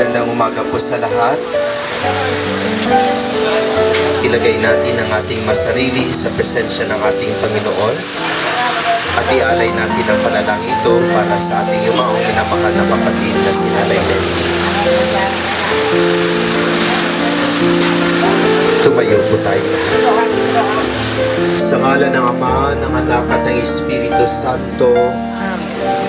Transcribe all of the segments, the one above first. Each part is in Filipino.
Magandang umaga po sa lahat. Ilagay natin ang ating masarili sa presensya ng ating Panginoon at ialay natin ang panalangin ito para sa ating yumaong minamahal na kapatid na si Nanay Nelly. Tumayo po tayo lahat. Sa ngalan ng Ama, ng Anak at ng Espiritu Santo,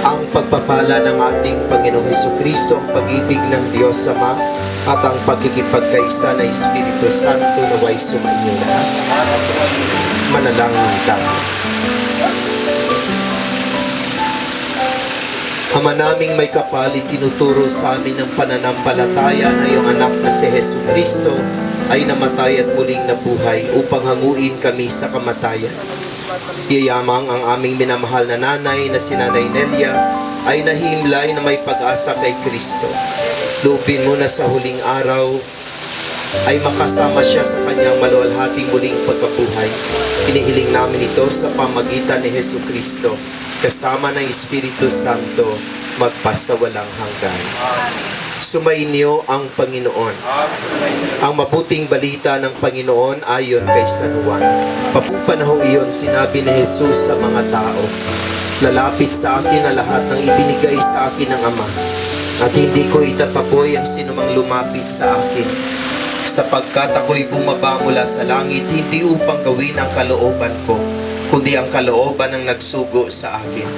ang pagpapala ng ating Panginoong Hesukristo, ang pag-ibig ng Diyos Ama, at ang pagkikipagkaisa ng Espiritu Santo naway sumainyo lahat. Manalangin tayo. Ama naming may kapal, itinuturo sa amin ng pananampalataya na iyong anak na si Hesukristo ay namatay at muling nabuhay upang hanguin kami sa kamatayan. Iyamang ang aming minamahal na nanay na si Nanay Nelia ay nahimlay na may pag-asa kay Kristo. Lupin mo na sa huling araw ay makasama siya sa kanyang maluwalhating muling pagkabuhay. Inihiling namin ito sa pamagitan ni Hesukristo kasama ng Espiritu Santo magpasawalang hanggan. Sumainyo ang Panginoon. Ang mabuting balita ng Panginoon ayon kay San Juan. Papupanahong iyon sinabi ni Jesus sa mga tao, "Lalapit sa akin ang lahat ng ibinigay sa akin ng Ama, at hindi ko itataboy ang sinumang lumapit sa akin. Sapagkat ako'y bumaba mula sa langit, hindi upang gawin ang kalooban ko, kundi ang kalooban ng nagsugo sa akin.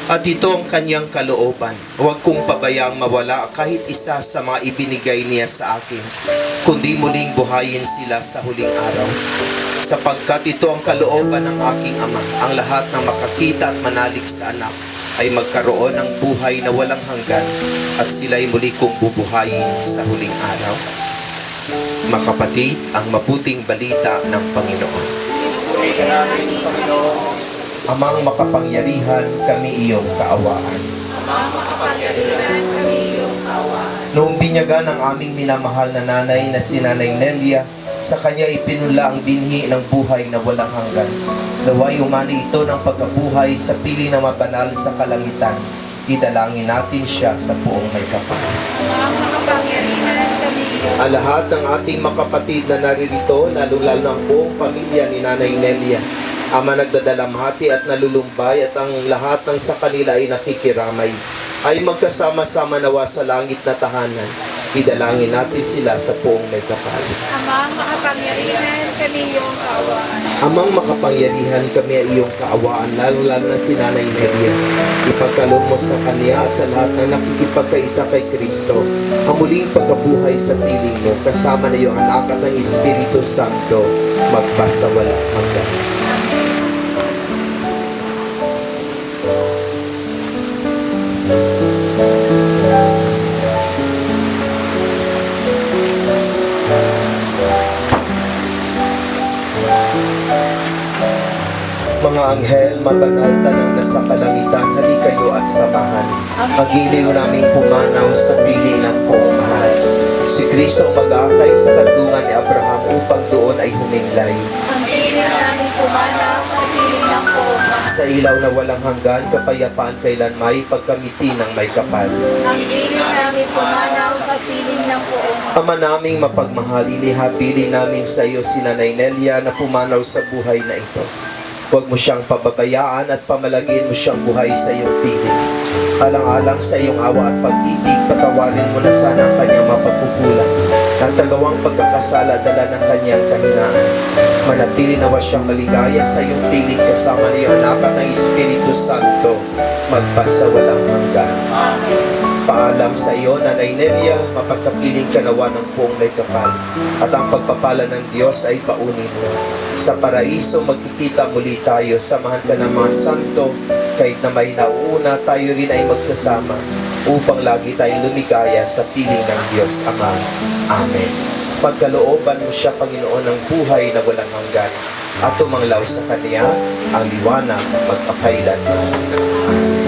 At ito ang kanyang kalooban, huwag kong pabayaang mawala kahit isa sa mga ibinigay niya sa akin, kundi muling buhayin sila sa huling araw. Sapagkat ito ang kalooban ng aking Ama, ang lahat ng makakita at manalig sa anak ay magkaroon ng buhay na walang hanggan, at sila'y muli kong bubuhayin sa huling araw." Mga kapatid, ang mabuting balita ng Panginoon. Amang makapangyarihan, kami iyong kaawaan. Amang makapangyarihan, kami iyong kaawaan. Noong binyagan ng aming minamahal na nanay na si Nanay Nelia, sa kanya ipinula ang binhi ng buhay na walang hanggan. Naway umani ito ng pagkabuhay sa piling na mabanal sa kalangitan. Idalangin natin siya sa puong may kapal. Amang makapangyarihan, kami iyong. Ang lahat ng ating makapatid na naririto, lalo-lalo ng buong pamilya ni Nanay Nelia, Ama, nagdadalamhati at nalulumbay, at ang lahat ng sa kanila ay nakikiramay, ay magkasama-sama nawa sa langit na tahanan. Idalangin natin sila sa puong may kapal. Amang makapangyarihan, kami iyong kaawaan. Amang makapangyarihan, kami ay iyong kaawaan, lalo-lalo na si Nanay Nelia. Ipagkaloob mo sa kanya at sa lahat ng nakikipagkaisa kay Kristo ang muling pagkabuhay sa piling mo, kasama na iyong anak at ng Espiritu Santo, magpasawalang hanggan. Mga Anghel, mabanal tanang nasa kalangitan, halikayo at samahan. Magiliw naming pumanaw sa piling ng poong mahal. Si Kristo mag-aakay sa kandungan ni Abraham upang doon ay humimlay. Ang piling namin pumanaw sa piling ng poong mahal. Sa ilaw na walang hanggan, kapayapaan kailanmay, pagkamiti ng may kapal. Ang piling namin pumanaw sa piling ng poong mahal. Ama naming mapagmahal, inihabilin namin sa iyo si Nanay Nelia na pumanaw sa buhay na ito. Huwag mo siyang pababayaan at pamalagin mo siyang buhay sa iyong piling. Alang-alang sa iyong awa at pag-ibig, patawarin mo na sana ang kanyang mapagkukulang. Natagawang pagkakasala dala ng kanyang kahinaan. Manatili nawa siyang maligaya sa iyong piling kasama ng iyong anak at ng Espiritu Santo, magpasawalang hanggan. Paalam sa iyo, Nanay Nelia, mapasapiling ka nawa ng poong may kapal, at ang pagpapala ng Diyos ay paunin mo. Sa paraiso magkikita muli tayo, samahan ka ng mga santo, kahit na may nauna, tayo rin ay magsasama, upang lagi tayong lumigaya sa piling ng Diyos Ama. Amen. Pagkalooban mo siya, Panginoon, ng buhay na walang hanggan, at tumanglaw sa Kanya ang liwanag magpakailanman. Amen.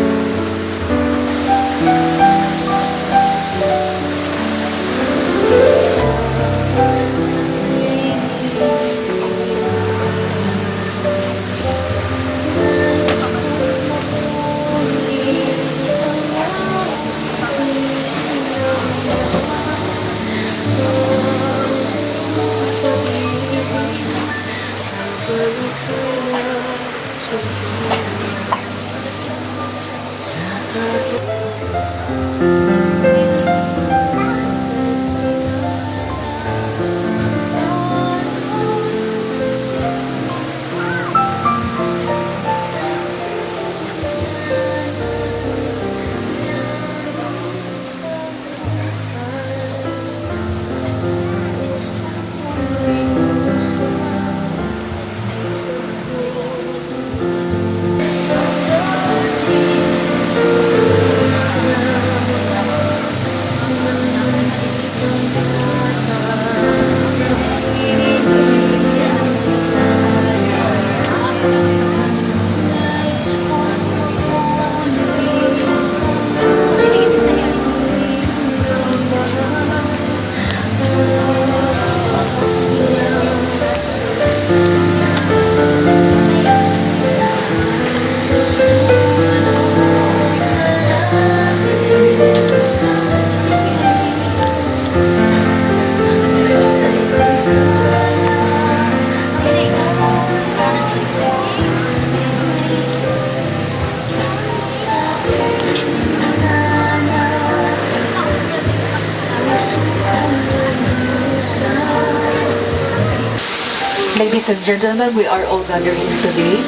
Ladies and gentlemen, we are all gathered here today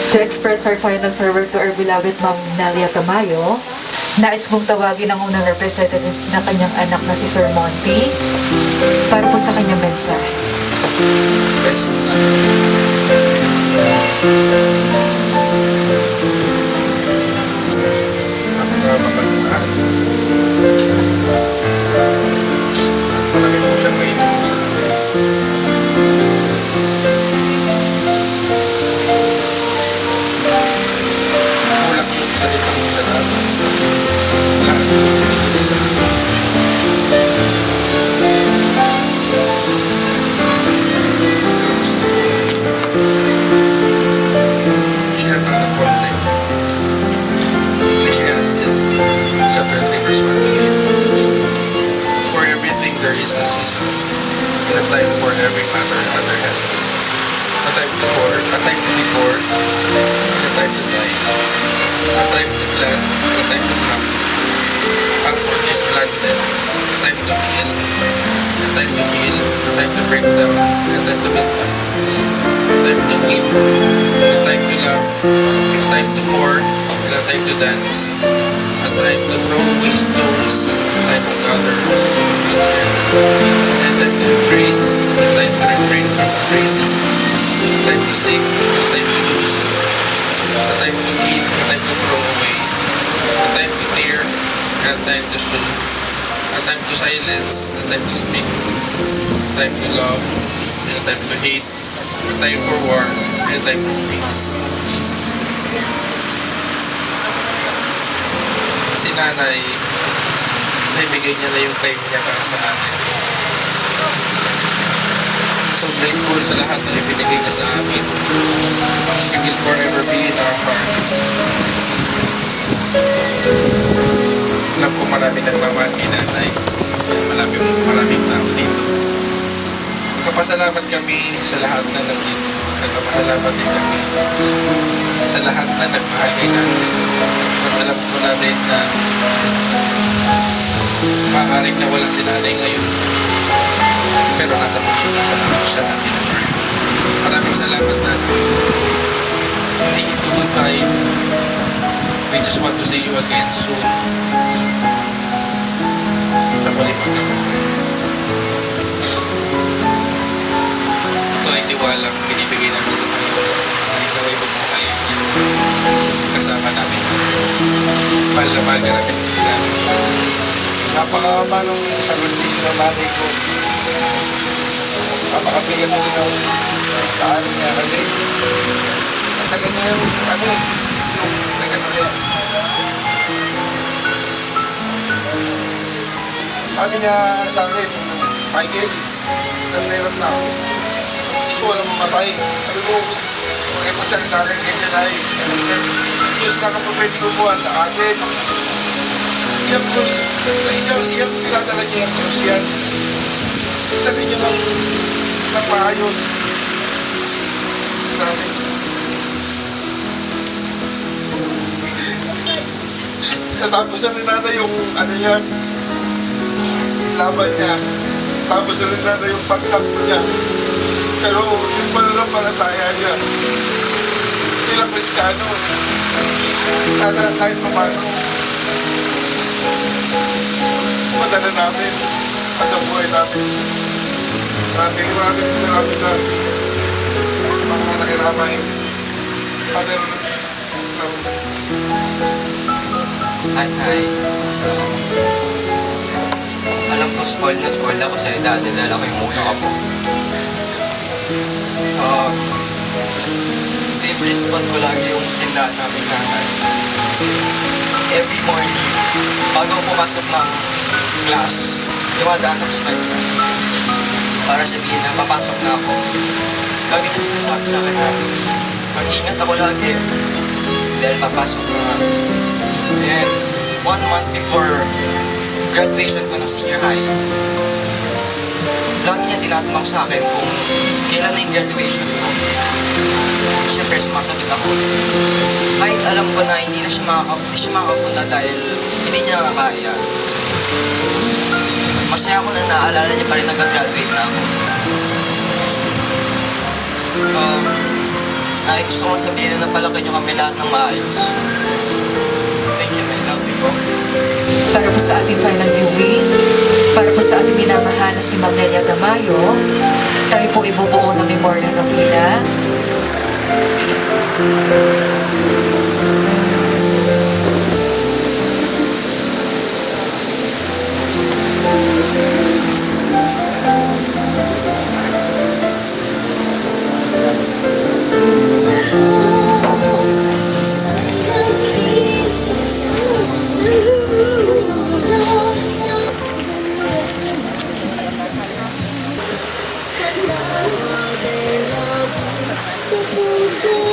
to express our final farewell to our beloved Ma'am Nelia Tamayo. Nais kong tawagin ang unang representative na kanyang anak na si Sir Monty para po sa kanyang mensahe. Best mapagmahal. At marami po siyang maitulong sa amin. Kulang yung salitang salamat sa lahat ng binigay sa amin. Pero gusto ko share pa ng konti. Ecclesiastes chapter 3 verse 1 to 8. For everything there is a season, and a time for every matter under heaven. A time to be born, and a time to die. A time to plant, and a time to pluck. Up what is planted, a time to kill, and a time to heal, a time to break down, and a time to build up. A time to weep, and a time to laugh, a time to mourn, and a time to dance. A time to throw away stones, a time to gather stones together, and a time to embrace, and a time to refrain from embracing, a time to sing, and a time to lose, a time to keep, and a time to throw away, a time to tear, and a time to soothe, a time to silence, and a time to speak, a time to love, and a time to hate, A time for war and a time for peace. Si nanay, naibigay niya na yung time niya para sa atin. So grateful sa lahat na ibinigay niya sa amin. She will forever be in our hearts. Alam ko maraming nagmamahal kay nanay. Maraming tao dito. Nagpapasalamat kami sa lahat na nandito. Nagpapasalamat din kami sa lahat na nagmahal kay nanay. At alam ko natin na maaaring nawala si nanay ngayon. Pero nasa puso na siya natin. Maraming salamat na hindi ito goodbye. We just want to see you again soon. Sa muling pagkabuhay. Ito ay tiwalang binibigay namin sa Panginoon. Ikaw ay pagbuhayan niya. Kasama namin. Mahal na mahal ka namin. Napakahaba ng sakripisyo ng nanay ko. Napakabigat mo din ang daanan niya kasi ang tagal niya yung nagkasakit. Sabi niya sa akin, Michael, meron na ako. Gusto ko lang mamatay. Sabi ko, okay magsalita rin ganyan ay. Diyos lang ang pwede gumawa sa atin. Iyang krus, iyang tinadala niya yung krus yan. Dali niya ng maayos. Grabe. Natapos na rin nana yung ano niya, laban niya. Tapos na rin nana yung pagtakbo niya. Pero yung pananampalataya niya, hindi lang Kristiyano. Sana kahit paano, madala namin sa buhay namin. Maraming salamat sa mga nakiramay. Father, Hi. Alam ko, spoiled ako sa'yo dati dahil ako yung muna ka po. Favorite spot ko lagi yung tindahan namin nanay. Kasi every morning, bago ako pumasok ng class, dumadaan ako sa kanya para sabihin na papasok na ako. Lagi na sinasabi sa akin na mag-ingat ako lagi dahil papasok na nga. And 1 month before graduation ko ng senior high, lagi niya tinatanong sa akin kung kailan na yung graduation ko. Siyempre, sumasagot ako. Kahit alam ko na hindi siya makakapunta dahil hindi niya kaya. Masaya ako na naalala niya pa rin nag-graduate na ako. Gusto ko sabihin na napalaki niyo kami lahat ng maayos. Thank you, I love you po. Para po sa ating final viewing, para po sa ating minamahal na si Ma'am Nelia Tamayo, tayo po ibubuo ng memorial ng pila. Sa puso mo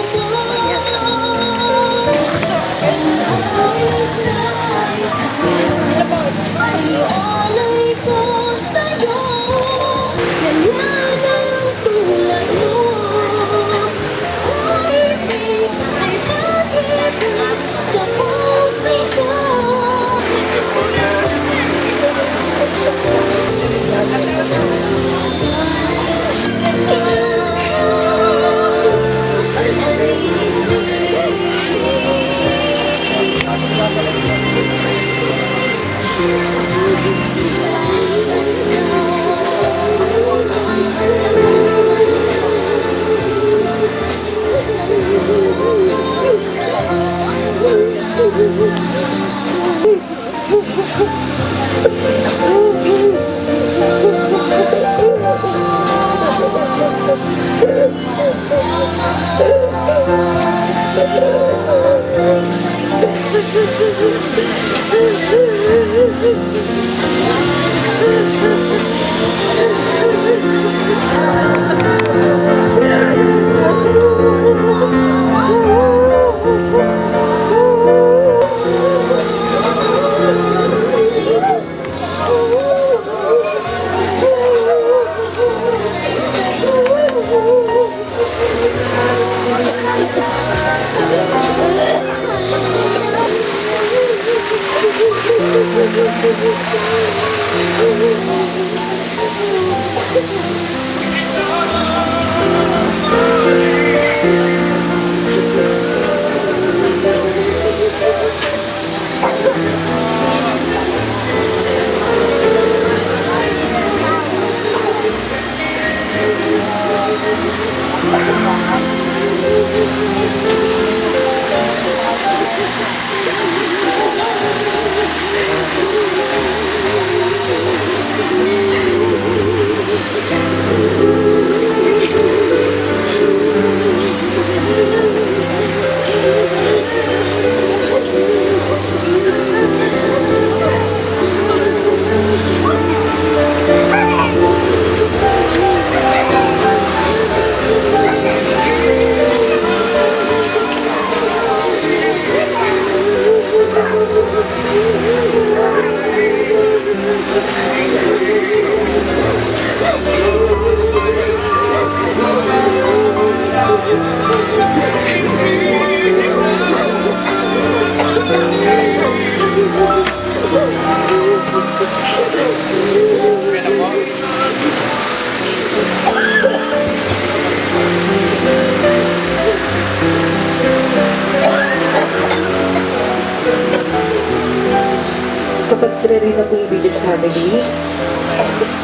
Kapag pre-read na po yung immediate family,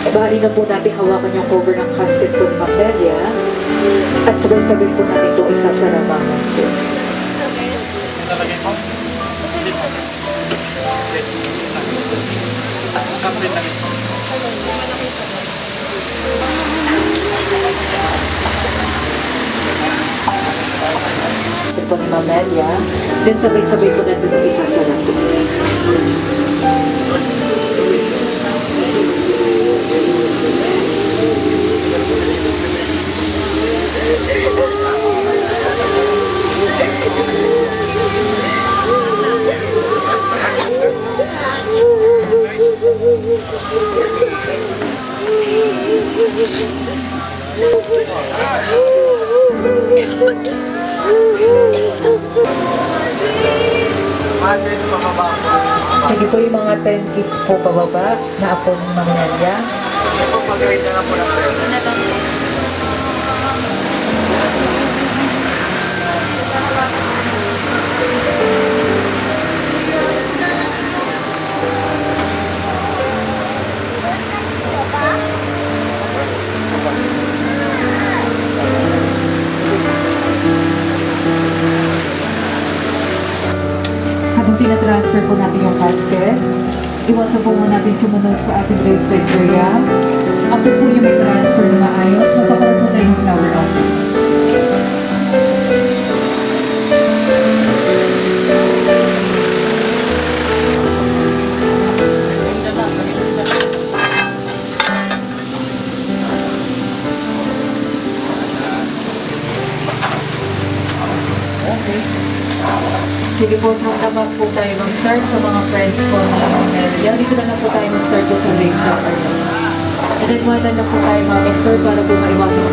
bahali na po natin hawakan yung cover ng casket po ni Ma'am Nelia at sabay-sabay po natin itong isasara mga manso. Casket po ni Ma'am Nelia, then sabay-sabay po natin itong isasara po. Sige po yung mga 10 gifts po pababa na apo ni Ma'am Nelia. Habang tina-transfer po natin yung casket, iwasan po muna natin sumunod sa ating graveside prayer. After po yung may transfer na maayos, magkakaroon po tayo ng flower offering. Sige po, from the back po tayo mag-start sa mga friends po ni Nelia. Dito na lang po tayo mag-start po sa graveside prayer. And then, one na po tayo mag-exert para po maiwasan.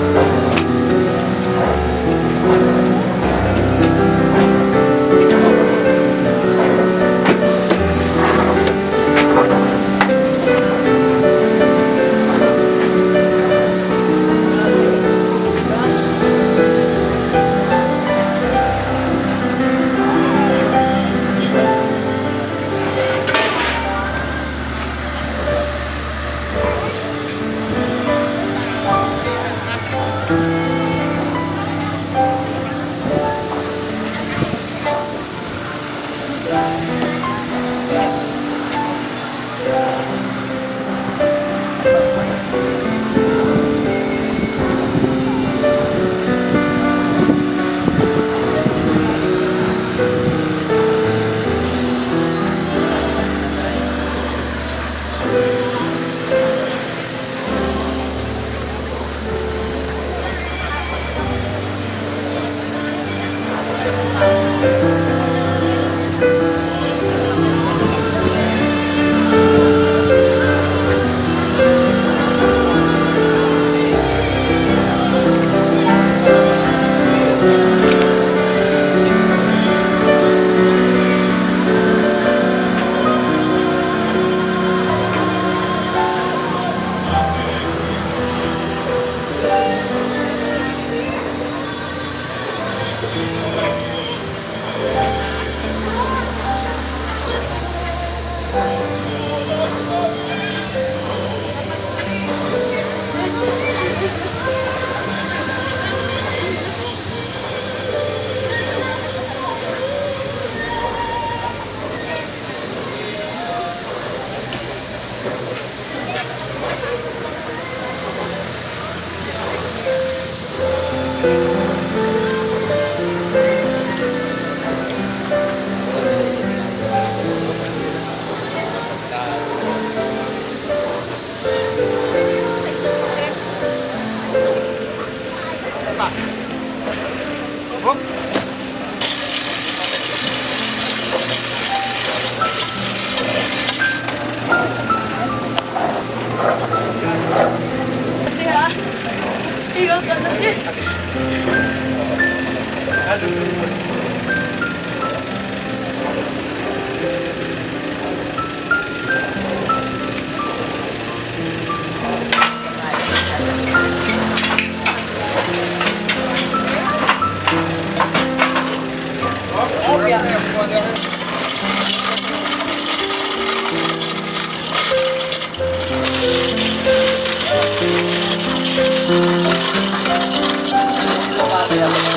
Bye.